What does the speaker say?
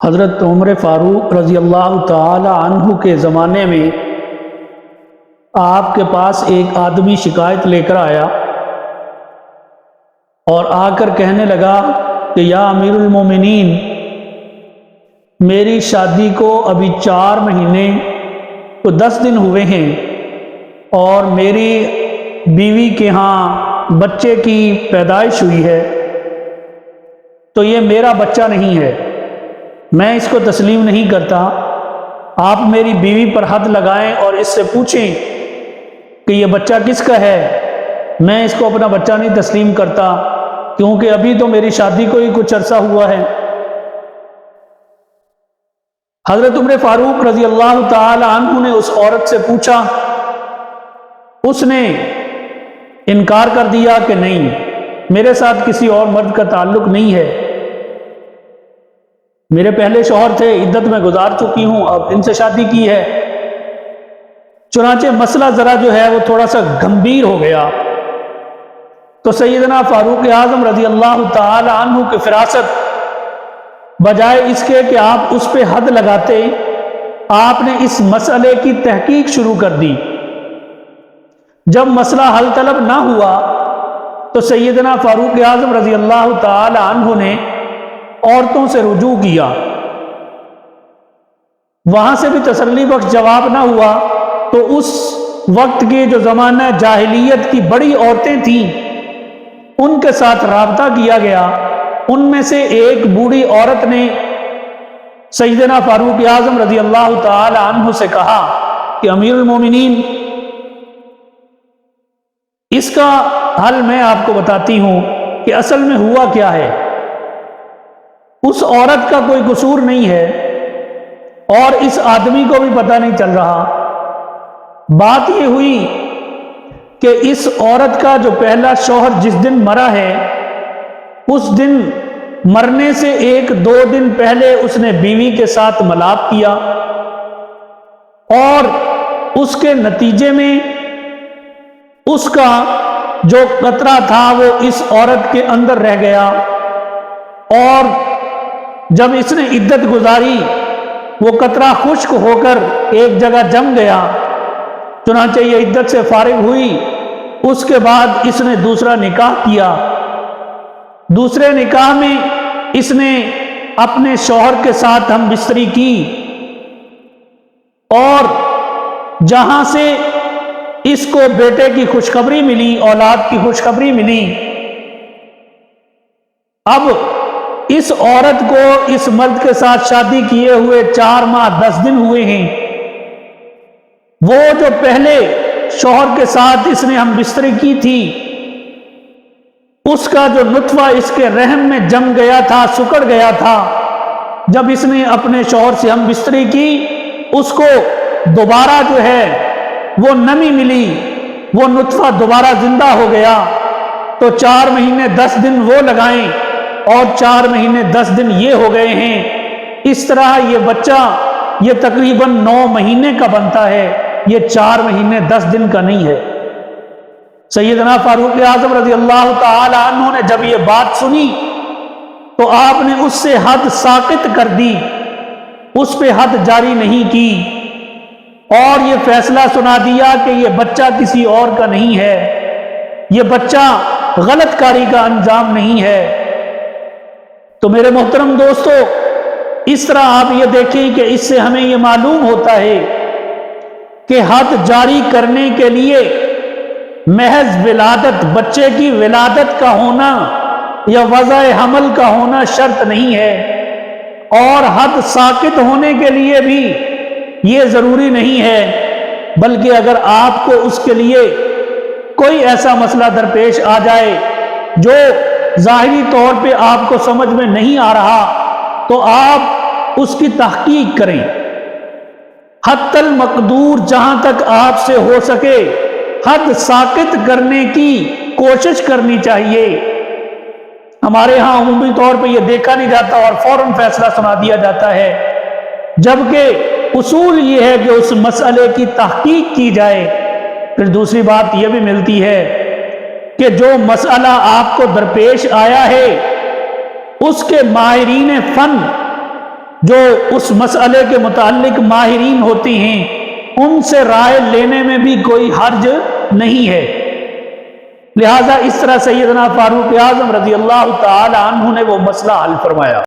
حضرت عمر فاروق رضی اللہ تعالی عنہ کے زمانے میں آپ کے پاس ایک آدمی شکایت لے کر آیا اور آ کر کہنے لگا کہ یا امیر المومنین، میری شادی کو ابھی 4 مہینے کو 10 دن ہوئے ہیں اور میری بیوی کے ہاں بچے کی پیدائش ہوئی ہے، تو یہ میرا بچہ نہیں ہے، میں اس کو تسلیم نہیں کرتا۔ آپ میری بیوی پر حد لگائیں اور اس سے پوچھیں کہ یہ بچہ کس کا ہے۔ میں اس کو اپنا بچہ نہیں تسلیم کرتا کیونکہ ابھی تو میری شادی کو ہی کچھ عرصہ ہوا ہے۔ حضرت عمر فاروق رضی اللہ تعالی عنہ نے اس عورت سے پوچھا، اس نے انکار کر دیا کہ نہیں، میرے ساتھ کسی اور مرد کا تعلق نہیں ہے، میرے پہلے شوہر تھے، عدت میں گزار چکی ہوں، اب ان سے شادی کی ہے۔ چنانچہ مسئلہ ذرا جو ہے وہ تھوڑا سا گمبھیر ہو گیا، تو سیدنا فاروق اعظم رضی اللہ تعالی عنہ کی فراست بجائے اس کے کہ آپ اس پہ حد لگاتے، آپ نے اس مسئلے کی تحقیق شروع کر دی۔ جب مسئلہ حل طلب نہ ہوا تو سیدنا فاروق اعظم رضی اللہ تعالی عنہ نے عورتوں سے رجوع کیا، وہاں سے بھی تسلی بخش جواب نہ ہوا تو اس وقت کے جو زمانہ جاہلیت کی بڑی عورتیں تھیں ان کے ساتھ رابطہ کیا گیا۔ ان میں سے ایک بوڑھی عورت نے سیدنا فاروق اعظم رضی اللہ تعالی عنہ سے کہا کہ امیر المومنین، اس کا حل میں آپ کو بتاتی ہوں کہ اصل میں ہوا کیا ہے۔ اس عورت کا کوئی قصور نہیں ہے اور اس آدمی کو بھی پتہ نہیں چل رہا۔ بات یہ ہوئی کہ اس عورت کا جو پہلا شوہر جس دن مرا ہے، اس دن مرنے سے 1-2 دن پہلے اس نے بیوی کے ساتھ ملاپ کیا اور اس کے نتیجے میں اس کا جو قطرہ تھا وہ اس عورت کے اندر رہ گیا، اور جب اس نے عدت گزاری وہ قطرہ خشک ہو کر ایک جگہ جم گیا، چنانچہ یہ عدت سے فارغ ہوئی۔ اس کے بعد اس نے دوسرا نکاح کیا۔ دوسرے نکاح میں اس نے اپنے شوہر کے ساتھ ہم بستری کی، اور جہاں سے اس کو بیٹے کی خوشخبری ملی، اولاد کی خوشخبری ملی، اب اس عورت کو اس مرد کے ساتھ شادی کیے ہوئے 4 ماہ 10 دن ہوئے ہیں۔ وہ جو پہلے شوہر کے ساتھ اس نے ہم بستری کی تھی، اس کا جو نطفہ اس کے رحم میں جم گیا تھا، سکڑ گیا تھا، جب اس نے اپنے شوہر سے ہم بستری کی، اس کو دوبارہ جو ہے وہ نمی ملی، وہ نطفہ دوبارہ زندہ ہو گیا۔ تو 4 مہینے 10 دن وہ لگائیں اور 4 مہینے 10 دن یہ ہو گئے ہیں۔ اس طرح یہ بچہ یہ تقریباً 9 مہینے کا بنتا ہے، یہ 4 مہینے 10 دن کا نہیں ہے۔ سیدنا فاروق اعظم رضی اللہ تعالی عنہ نے جب یہ بات سنی تو آپ نے اس سے حد ساقط کر دی، اس پہ حد جاری نہیں کی، اور یہ فیصلہ سنا دیا کہ یہ بچہ کسی اور کا نہیں ہے، یہ بچہ غلط کاری کا انجام نہیں ہے۔ تو میرے محترم دوستو، اس طرح آپ یہ دیکھیں کہ اس سے ہمیں یہ معلوم ہوتا ہے کہ حد جاری کرنے کے لیے محض ولادت، بچے کی ولادت کا ہونا یا وضع حمل کا ہونا شرط نہیں ہے، اور حد ساقط ہونے کے لیے بھی یہ ضروری نہیں ہے، بلکہ اگر آپ کو اس کے لیے کوئی ایسا مسئلہ درپیش آ جائے جو ظاہری طور پہ آپ کو سمجھ میں نہیں آ رہا تو آپ اس کی تحقیق کریں، حد المقدور جہاں تک آپ سے ہو سکے حد ساقط کرنے کی کوشش کرنی چاہیے۔ ہمارے ہاں عمومی طور پہ یہ دیکھا نہیں جاتا اور فوراً فیصلہ سنا دیا جاتا ہے، جبکہ اصول یہ ہے کہ اس مسئلے کی تحقیق کی جائے۔ پھر دوسری بات یہ بھی ملتی ہے کہ جو مسئلہ آپ کو درپیش آیا ہے اس کے ماہرین فن جو اس مسئلے کے متعلق ماہرین ہوتی ہیں ان سے رائے لینے میں بھی کوئی حرج نہیں ہے۔ لہذا اس طرح سیدنا فاروق اعظم رضی اللہ تعالی عنہ نے وہ مسئلہ حل فرمایا۔